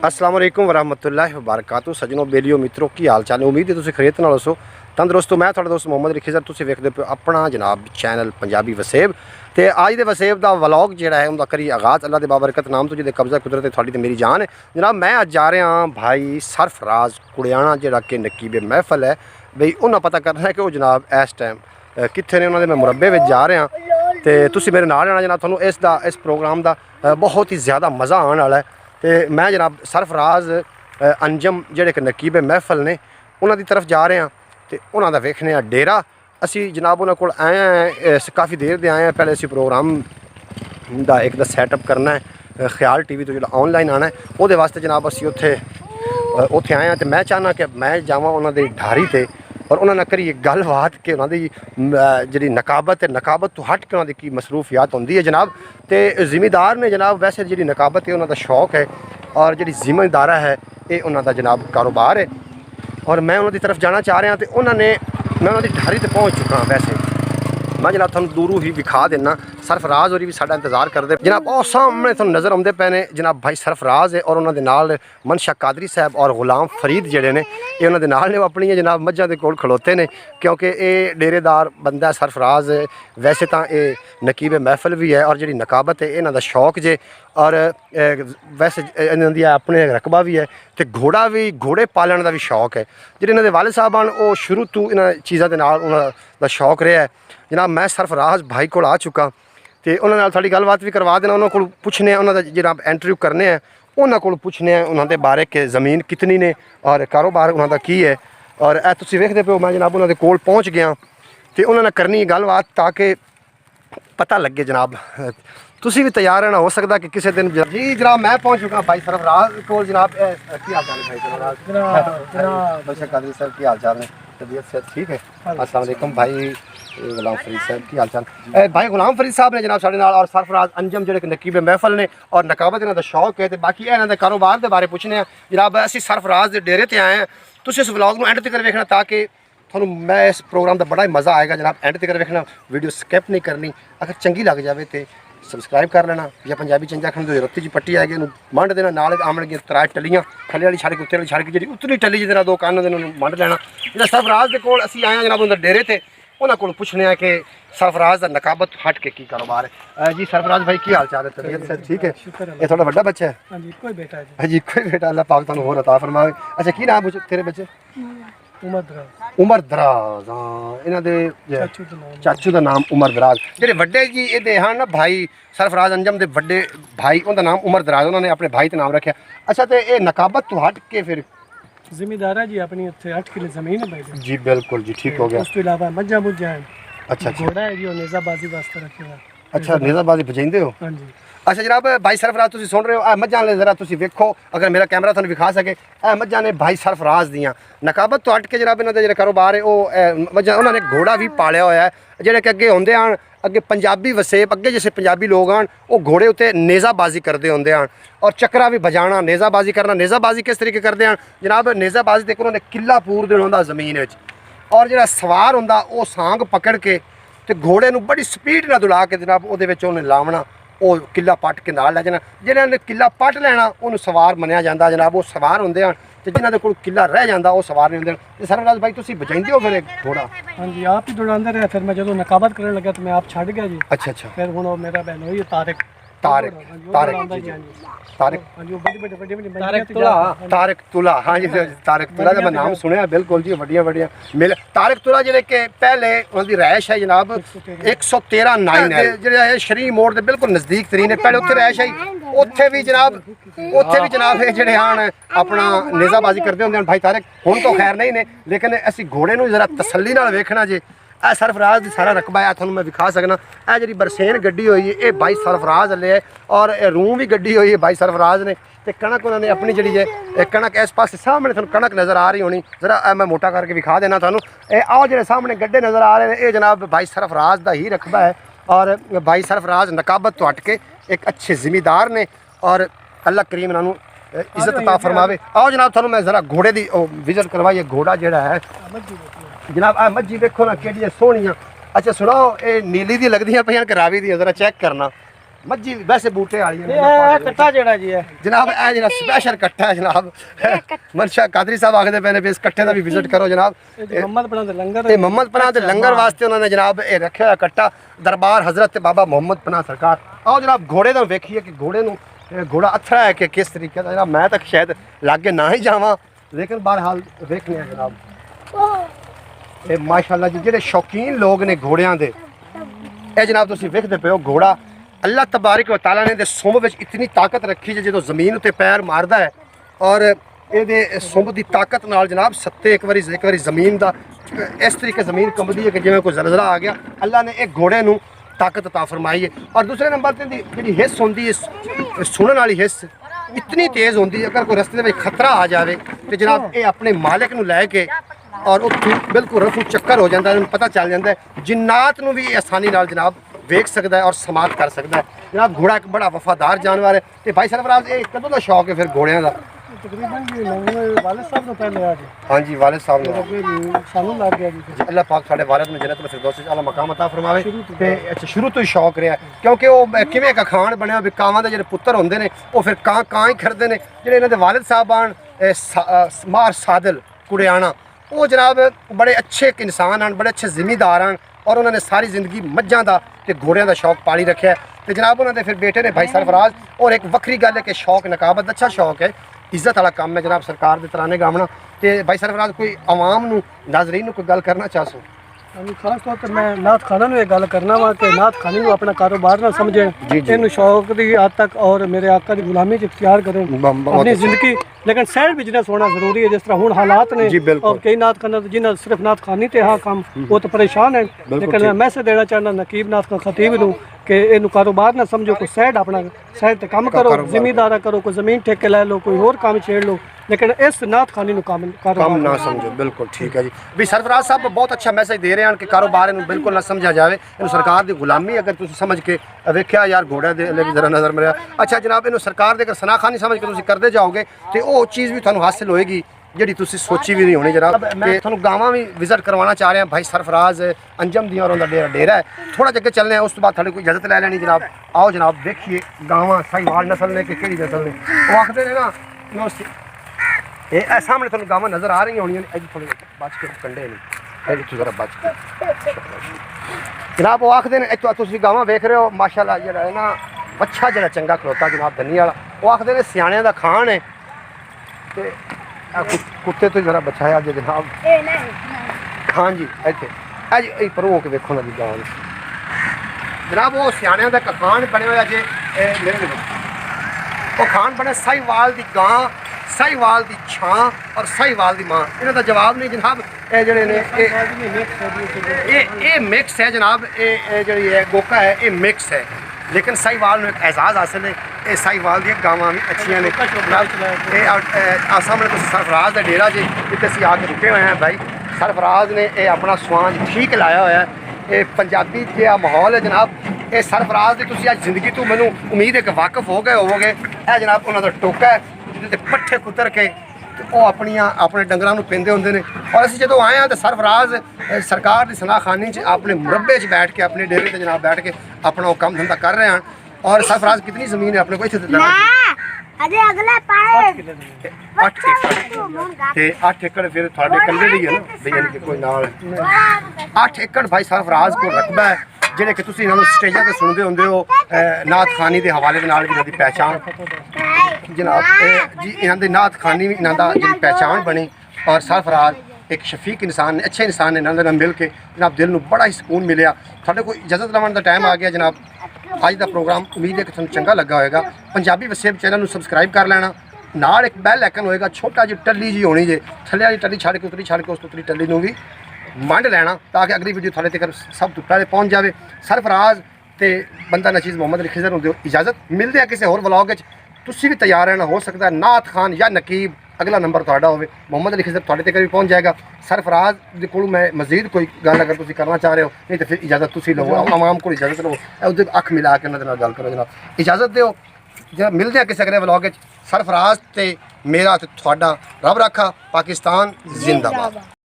अस्सलाम वालेकुम वरहमतुल्लाहि वबरकातुहू। सजनों बेलियो मित्रों की हाल चाल। उम्मीद है तुम खरीत नाल हो तंदुरुस्त। मैं थोड़ा दोस्त मोहम्मद रिखीज़र, तुम वेखते पे अपना जनाब चैनल पंजाबी वसेब। तो अज के वसेब का व्लॉग जोड़ा है उनका करिए आगाज़। अल्लाह के बाबरकत नाम तो जिसे कब्जा कुदरत थोड़ी तो मेरी जान है जनाब। मैं अज जा रहा भाई सरफराज कुड़ियाना जोड़ा कि नकीबे महफल है बई उन्हें पता करना है कि वो जनाब इस टाइम कितने ने। उन्होंने मैं मुरबे में जा रहा तो तुम मेरे नाल रहना जनाब। थोड़ा इस प्रोग्राम का बहुत ही ज़्यादा मज़ा आने वाला है। तो मैं जनाब सरफराज अंजम जोड़े कि नकीबे महफल ने उन्होंने तरफ जा रहे हैं तो उन्होंने वेखने डेरा। असी जनाब उन्होंने को आए हैं काफ़ी देर दे आए हैं। पहले असी प्रोग्राम का एक दा सैटअप करना है ख्याल टीवी तो जो ऑनलाइन आना है वो वास्ते जनाब असी उत्थे आए हैं। तो मैं चाहना कि मैं जावां उन्होंने ढारी ते और उन्होंने करिए गलबात कि उन्होंने जी नकाबत है नकाबत तो हट के उन्होंने की मसरूफियात होंगी है जनाब। तो जिमीदार ने जनाब वैसे जी नकाबत है उन्होंने शौक है और जी जिमीदारा है ये उन्होंने जनाब कारोबार है। और मैं उन्होंने तरफ जाना चाह रहा तो उन्होंने मैं उन्होंने ढारी तो पहुँच चुका हाँ। वैसे मैं जनाब थोड़ा दूरों ही विखा देना। सरफराज होरी भी साडा इंतजार करते जनाब। और सामने थोड़ा नज़र आते पे ने जनाब भाई सरफराज है और उन्होंने नाल मनशा कादरी साहब और गुलाम फरीद जोड़े ने ये उन्होंने नाल ने अपनी जनाब मझां दे कोल खलोते ने क्योंकि ये डेरेदार बंदा सरफराज वैसे तो ये नकीबे महफल भी है और जी नकाबत है इन्हों का शौक जे और वैसे इन्होंने अपने रकबा भी है तो घोड़ा भी घोड़े पालन का भी शौक है। जो इन्होंने वाले साहब हैं वो शुरू तो इन चीज़ों के नाल उन्होंने शौक रहा है जनाब। मैं सरफराज भाई को आ चुका तो उन्होंने थोड़ी गलबात भी करवा देना। उन्होंने को पुछने उन्होंने जनाब इंटरव्यू करने हैं उन्होंने को पुछने उन्होंने बारे के ज़मीन कितनी ने और कारोबार उन्होंने की है। और ए तुम वेखते पे मैं जनाब उन्होंने कोल पहुँच गया तो उन्होंने करनी गलबात ताकि पता लगे जनाब। तुसी भी तैयार रहना हो सकता कि किसी दिन जी जनाब मैं पहुँच चुका भाई सरफराज को जनाब। की हाल चाल है भाई सरफराज कादरी साहब की हाल चाल है? तबीयत से ठीक है। अस्सलाम वालेकुम भाई गुलाम फरीद साहब की हाल चाल? भाई गुलाम फरीद साहब ने जनाब साढ़े नाल और सरफराज अंजम जो नकीबे महफल ने और नकाबत इन्हों का शौक है। तो बाकी इन्होंने कारोबार के बारे पूछने जनाब। असी सरफराज के डेरे पर आए हैं। तुम इस व्लॉग में एंड तक वेखना ताकि थोड़ा मैं इस प्रोग्राम का बड़ा ही मज़ा आएगा जनाब। एंड तक वेखना वीडियो स्किप नहीं करनी। अगर चंगी लग जाए तो सबसक्राइब कर लेना या पंजाबी चंजा खंड रत्ती जी पट्टी आएगी मंड देना नाल आमण त्रै टलियां थले वाली छड़ के उत्ते वाली छड़ के जी उतली टली जिहड़ा दो कान मंड लेना। जो सरफराज के कोल असीं आए जनाब उन्होंने डेरे थे उन्होंने को पुछने कि सरफराज का नकाबत हट के की कारोबार है। जी सरफराज भाई की हाल चाल है? तबीयत से ठीक है? ये थोड़ा बड़ा बच्चा है? हाँ जी कोई बेटा है जी कोई बेटा। अल्लाह पाक तुहानू होर अता फरमावे। अच्छा की नाम तेरे बच्चे? उमर दराज। हाँ इन्हों के चाचू का नाम उमर दराज। जो व्डे जी ये हैं ना भाई सरफराज अंजम के व्डे भाई उनका नाम उमर दराज उन्होंने अपने भाई का नाम रखा। अच्छा तो ये नकाबत तो हट के फिर जिमीदारा जी अपनी उत्थे 8 किले जमीन है भाई जी बिल्कुल जी ठीक हो गया। उस तो इलावा मज्जा मुज्जा है। अच्छा घोड़ा है जी और नेज़ाबाजी वास्ते रखे हुआ। अच्छा नेज़ाबाजी बजाइंदे हो? हाँ जी। अच्छा जनाब भाई सरफराज तुम सुन रहे हो मझां ने जरा तुम वेखो अगर मेरा कैमरा तुम विखा सके मझां ने भाई सरफराज दियाँ नकाबत तो हट के जनाब इन्हों का जो कारोबार है वो मझां उन्होंने घोड़ा भी पालिया होया है जोड़े कि अगे होंदे हैं अगे पंजाबी वसेब अगे जैसे पंजाबी लोग हैं वो घोड़े उत्ते नेज़ाबाजी करते होंदे हैं और चक्रा भी बजाना नेज़ाबाजी करना। नेज़ाबाजी किस तरीके करते हैं जनाब? नेज़ाबाजी तक उन्होंने किला पूर देना होंदा ज़मीन में और जो सवार होंदा वो सांग पकड़ के तो घोड़े नूं बड़ी स्पीड नाल दुला के जनाब वो उन्हें लावना वो किला पट के नाल लै जाना। जिन्होंने किला पट लेना उन्होंने सवार मनिया जाता जनाब। वो सवार होंदे हैं तो जिन्होंने कोल किला रह जाता वो सवार नहीं होंदे। सरफराज भाई तुम बजाइंदे हो फिर घोड़ा? हाँ जी आप ही दौड़ाते रहे फिर मैं जो नकाबत करने लगा तो मैं आप छड़ गया जी। अच्छा अच्छा फिर हूँ मेरा बहन हुई तारिक तारिक तारिक तारिक तारिक तुला। हाँ जी तारिक तुला का मैं नाम सुनिया बिल्कुल जी। वड्डियां वड्डियां मिल तारिक तुला जिहड़े कि पहले उनकी रैश है जनाब 113 9 है जो शरी मोड़ के बिल्कुल नज़दीक तरीन है। पहले उत्थे रैश है उत्थे भी जनाब जोड़े हैं अपना नेज़ाबाजी करते होंगे भाई तारिक। हुण तो खैर नहीं ने लेकिन असी घोड़े नूं जरा तसल्ली नाल वेखना जे ए सरफराज की सारा रकबा है थोड़ा मैं विखा सकना। ए जी बरसेन गड्डी हुई है ये भाई सरफराज हले है और रूम भी गड्डी हुई है भाई सरफराज ने। तो कणक उन्होंने अपनी जी है कणक इस पास सामने थोड़ा कणक नज़र आ रही होनी जरा मैं मोटा करके विखा देना थानू। आओ जो सामने गड्ढे नज़र आ रहे हैं ये जनाब भाई सरफराज का ही रकबा है और भाई सरफराज नकाबत तो हट के एक अच्छे जिमीदार ने और अल्लाह करीम इन्हों इज्जत अता फरमावे। आओ जनाब थानू मैं जरा घोड़े की विजिट करवाइए। घोड़ा जोड़ा है जनाब आ मज्जी देखो ना कि सोहनियाँ। अच्छा सुनाओ ये नीली दी लगदियां पे कि रावी दी जरा चेक करना। ਮੱਝੀ ਵੈਸੇ ਬੂਟੇ ਵਾਲੀ ਇਹ ਕੱਟਾ ਜਿਹੜਾ ਜੀ ਹੈ ਜਨਾਬ ਇਹ ਜਿਹੜਾ ਸਪੈਸ਼ਲ ਕੱਟਾ ਹੈ ਜਨਾਬ ਮਨਸ਼ਾ ਕਾਦਰੀ ਸਾਹਿਬ ਆਖਦੇ ਪਏ ਨੇ ਵੀ ਇਸ ਕੱਟੇ ਦਾ ਵੀ ਵਿਜ਼ਿਟ ਕਰੋ ਜਨਾਬ ਇਹ ਮੁਹੰਮਦ ਪਨਾਹ ਦੇ ਲੰਗਰ ਤੇ ਮੁਹੰਮਦ ਪਨਾਹ ਦੇ ਲੰਗਰ ਵਾਸਤੇ ਉਹਨਾਂ ਨੇ ਜਨਾਬ ਇਹ ਰੱਖਿਆ ਹੋਇਆ ਕੱਟਾ ਦਰਬਾਰ ਹਜ਼ਰਤ ਬਾਬਾ ਮੁਹੰਮਦ ਪਨਾਹ ਸਰਕਾਰ। ਆਓ ਜਨਾਬ ਘੋੜੇ ਦਾ ਵੇਖੀਏ ਕਿ ਘੋੜੇ ਨੂੰ ਘੋੜਾ ਅਥਰਾ ਹੈ ਕਿ ਕਿਸ ਤਰੀਕੇ ਦਾ। ਜਨਾਬ ਮੈਂ ਤਾਂ ਸ਼ਾਇਦ ਲਾਗੇ ਨਾ ਹੀ ਜਾਵਾਂ ਲੇਕਿਨ ਬਹਰਹਾਲ ਵੇਖਨੇ ਆ ਜਨਾਬ ਇਹ ਮਾਸ਼ਾਅੱਲਾ ਜੀ ਜਿਹੜੇ ਸ਼ੌਕੀਨ ਲੋਕ ਨੇ ਘੋੜਿਆਂ ਦੇ ਇਹ ਜਨਾਬ ਤੁਸੀਂ ਵੇਖਦੇ ਪਏ ਹੋ ਘੋੜਾ ਅੱਲਾਹ ਤਬਾਰਕ व तआला ने ਸੁੰਬ ਵਿੱਚ ਇਤਨੀ ਤਾਕਤ ਰੱਖੀ ਜੇ ਜਦੋਂ ਜ਼ਮੀਨ ਉੱਤੇ ਪੈਰ ਮਾਰਦਾ ਹੈ ਔਰ ਇਹਦੇ ਸੁੰਬ ਦੀ ਤਾਕਤ ਨਾਲ ਜਨਾਬ ਸੱਤੇ ਇੱਕ ਵਾਰੀ ਜ਼ਮੀਨ ਦਾ ਇਸ ਤਰੀਕੇ ਜ਼ਮੀਨ ਕੰਬਦੀ ਹੈ ਕਿ ਜਿਵੇਂ ਕੋਈ ਜ਼ਲਜ਼ਲਾ ਆ ਗਿਆ। ਅੱਲਾਹ ਨੇ ਇਹ ਘੋੜੇ ਨੂੰ ਤਾਕਤ अता फरमाई है। और दूसरे नंबर पर जी हिस्स होंगी है सुनने वाली हिस्स इतनी तेज़ होंगी अगर कोई रस्ते में खतरा आ जाए तो जनाब ये अपने मालिक नूं लैके और बिल्कुल रफू चक्कर हो जाता है पता चल जाता है जिन्नात नूं भी आसानी नाल जनाब वेख सकता है और समात कर सकता है। जनाब घोड़ा एक बड़ा वफादार जानवर है। तो भाई सरफराज ये कदों का शौक है फिर घोड़ियां का? तकरीबन जी वालिद साहब तो पहले आ गए। हाँ जी वालिद साहब ने सानू लग गया जी। अल्लाह पाक साडे वालिद में जन्नत में फिरदौस आला मकाम अता फरमावे। ते अच्छा शुरू तो ही शौक रहा क्योंकि वो किवें का खान बनया भी कावां दे जेहड़े पुत्तर होंदे ने वो फिर कां ही खरदे ने। जेहड़े इन्हां दे वालिद साहब आन मार सादल कुड़ियाना वो जनाब बड़े अच्छे एक इंसान हैं बड़े अच्छे जिमीदार हैं और उन्होंने सारी जिंदगी मज्जां दा ते घोड़ियां दा शौक पाली रखा है। तो जनाब उन्होंने फिर बेटे ने भाई सरफराज और एक वक्री गल है कि शौक नकाबत अच्छा शौक है इज्जत वाला काम है जनाब सरकार दे तराने गावना। तो भाई सरफराज कोई आवाम नूं नाज़रीन नूं कोई गल करना चाहसो? खास तौर पर मैं नात खाना नूं गल करना वा कि नात खानी नूं अपना कारोबार ना समझे इन्हूं शौक दी हद तक और मेरे आका दी गुलामी च इख्तियार करें अपनी जिंदगी। लेकिन सैड बिजनेस होना जरूरी है जिस तरह हुण हालात ने और कई नात खाना जिन्हें सिर्फ नात खानी ते हाँ काम वो तो परेशान है। लेकिन मैं मैसेज देना चाहना नकीब नात खतीब नूं कि इनू कारोबार ना समझो कोई सैड अपना सैड ते काम करो जिमीदारा करो कोई ज़मीन ठेके लै लो कोई होर काम छेड़ लो लेकिन इस नात खानी नूं काम ना समझो। बिल्कुल ठीक है जी भी सरफराज साहब बहुत अच्छा मैसेज दे रहे हैं कि कारोबार इनू बिल्कुल ना समझा जाए इनू सरकार की गुलामी अगर तुम समझ के वेख्या यार घोड़े दे भी जरा नज़र मेरा अच्छा जनाब इनू सरकार दे अगर सनाखानी समझ के तुम करते जाओगे तो वो चीज़ भी थानू हासिल होएगी जी तुम सोची भी नहीं होनी। जनाब मैं थोड़ा गाँव भी विजिट करवाना चाह रहा भाई सरफराज अंजम दी और उनका डेरा है थोड़ा जगह चलने उस तो बाद थोड़ी कोई इजाजत लै लेनी जनाब। आओ जनाब देखिए गाँव साहिवाल नस्ल ने कि केड़ी नस्ल ने वो आखते हैं ना ये सामने थोड़ा गाँव नज़र आ रही होनी थोड़े बच के कंडे नहीं जरा बच के जनाब वो आखते हैं तुम गाँव वेख रहे हो माशाल्लाह जरा है ना अच्छा जरा चंगा खलोता जनाब धनी वाला वो आखते हैं सियाणियां दा खान है ते कुत्ते तो जरा बचाया जे जनाब। हाँ जी इतने पर हो के देखो ना जी गाँव जनाब वो सियाणियां दा खान बने हुए जे मेरे वो खान बने साहिवाल दी गां साहिवाल दी छां और साहिवाल दी मां इन्हां दा जवाब नहीं जनाब। ये जड़े ने ये मिक्स है जनाब ये जड़ी है गोका है ये मिक्स है लेकिन साहिवाल में एक एजाज़ हासिल है ये साहिवाल दी गावां भी अच्छियां ने। सामने तो सरफराज का डेरा जी इतने असीं आके रुके हुए हैं भाई सरफराज ने ये अपना स्वांज ठीक लाया हुआ है ये पंजाबी जिहा माहौल है जनाब। ये सरफराज की तुसीं अज जिंदगी तो मैनूं उम्मीद है कि वाकफ हो गए होवोगे ये जनाब उन्हां दा टोका है जिहदे पट्ठे कुतर के वो अपने डंगरां नूं पींदे हुंदे ने। और असीं जदों आए हैं तो सरफराज सरकार की सनाखानी अपने मुरब्बे च बैठ के अपने डेरे ते जनाब बैठ के अपना वो काम धंधा कर रहे हैं। और सरफराज कितनी ज़मीन है अपने को इत्थे अगले पाए 8 एकड़ ते 8 एकड़ फिर थोड़े कल्ले दी है ना भी यानी कि कोई नाल 8 एकड़ भाई सरफराज को रकबा है ਜਿਹੜੇ ਕਿ ਤੁਸੀਂ ਇਹਨਾਂ ਨੂੰ ਸਟੇਜਾਂ ਤੇ ਸੁਣਦੇ ਹੁੰਦੇ ਹੋ ਨਾਤ ਖਾਨੀ ਦੇ ਹਵਾਲੇ ਦੇ ਨਾਲ ਵੀ ਇਹਨਾਂ ਦੀ ਪਹਿਚਾਣ ਜਨਾਬ ਜੀ ਇਹਨਾਂ ਦੇ ਨਾਤ ਖਾਨੀ ਵੀ ਇਹਨਾਂ ਦਾ ਜਿਹੜੀ ਪਹਿਚਾਣ ਬਣੀ। और सरफराज एक शफीक इंसान ने अच्छे इंसान ने इन्होंने मिल के जनाब दिल में बड़ा ही सुकून मिले। थोड़े को इजाजत लवन का टाइम आ गया जनाब अज का प्रोग्राम उम्मीद है कि तुहानू चंगा लगा होगा। पंजाबी वसेब चैनल में सबसक्राइब कर लेना नाल एक बैल आइकन होएगा छोटा जी टल्ली जी होनी जे थल्ले वाली टल्ली छड़ के उस उतरी टल्ली नूं भी मंड लेना ताकि अगली वीडियो थोड़े तक सब तो पहले पहुँच जाए। सरफराज तो बंदा नचीज़ मोहम्मद अली खिज़र होंदे इजाजत मिलते हैं किसी होर व्लॉग तुसी भी तैयार रहना हो सकता है नात खान या नकीब अगला नंबर थोड़ा हो मोहम्मद अली खिज़र थोड़े तक भी पहुँच जाएगा। सरफराज के को मैं मजीद कोई गल अगर तुम करना चाह रहे हो नहीं तो फिर इजाजत तुसी लो आवाम को इजाजत लो उधर अख मिला के उन्होंने गल करो जनाब इजाजत दो जब मिलते हैं किसी अगले व्लॉग सरफराज तो मेरा तो थोड़ा रब रखा पाकिस्तान जिंदाबाद।